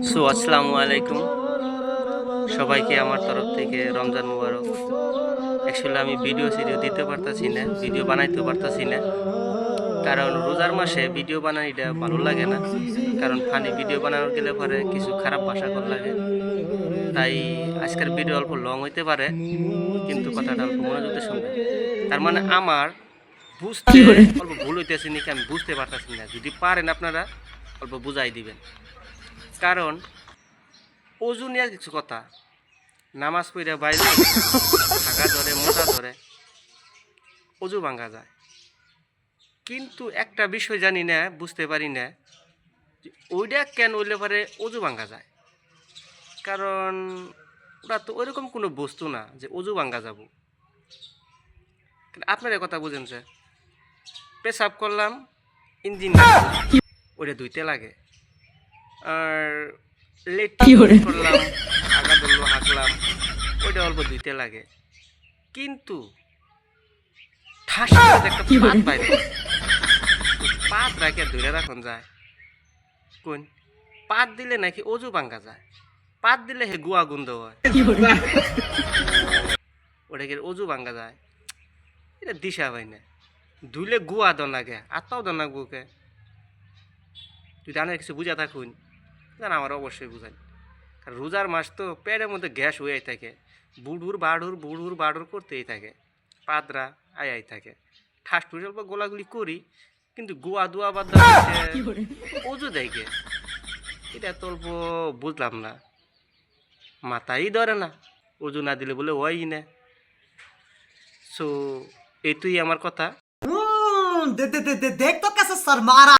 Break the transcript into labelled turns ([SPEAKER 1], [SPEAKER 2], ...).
[SPEAKER 1] আসসালামু আলাইকুম সবাইকে আমার তরফ থেকে রমজান মুবারক। অ্যাকচুয়ালি আমি ভিডিও দিতে পারতাছি না, ভিডিও বানাইতে পারতাছি না, কারণ রোজার মাসে ভিডিও বানাইটা ভালো লাগে না। কারণ ফানি ভিডিও বানানোর গেলে পরে কিছু খারাপ ভাষা কল লাগে। তাই আজকের ভিডিও অল্প লং হইতে পারে, কিন্তু কথাটা অল্প মনোযোগ দিয়ে শুনবেন। তার মানে আমার বুঝতে অল্প ভুল হইতেছে নাকি আমি বুঝতে পারতাছি না। যদি পারেন আপনারা অল্প বুঝাই দিবেন। কারণ ওজু নিয়ে কিছু কথা, নামাজ পড়ে বাইরে হাগা ধরে মোটা ধরে অজু ভাঙ্গা যায়, কিন্তু একটা বিষয় জানি না, বুঝতে পারি না যে ওইটা কেন হইলে পারে অজু ভাঙ্গা যায়। কারণ ওটা তো ওইরকম কোনো বস্তু না যে অজু ভাঙ্গা যাব। আপনার কথা বুঝেন স্যার, পেশাব করলাম ইঞ্জিন ওইটা ধুইতে লাগে, আর লেট করলাম হাগা ধরলো হাঁকলাম ওইটা অল্প ধুইতে লাগে, কিন্তু ঠাস করে একটা পাত বাইরে পাত রাখে ধরে রাখুন যায় কোন পাত দিলে নাকি অজু ভাঙ্গা যায়, পাত দিলে হে গুয়া গুন্দ হয়, ওটা কি অজু ভাঙ্গা যায়? এটা দিশা হয় না। ধুইলে গুয়া দন লাগে, আত্মাও দন না গুকে। যদি আনের কিছু বুঝা থাকুন জান আমার অবশ্যই বুঝাই। কারণ রোজার মাস তো পেটের মধ্যে গ্যাস হয়ে থাকে, বুড়ুর বাড়ুর করতেই থাকে, পাতরা আই থাকে, ঠাস টুস অল্প গোলাগুলি করি, কিন্তু গোয়া দোয়া বাদ অজু দেখে এটা তো অল্প বুঝলাম না, মাথাই ধরে না, অজু না দিলে বলে ওই না। সো এতুই আমার কথা।
[SPEAKER 2] देख तो कैसे सर मारा।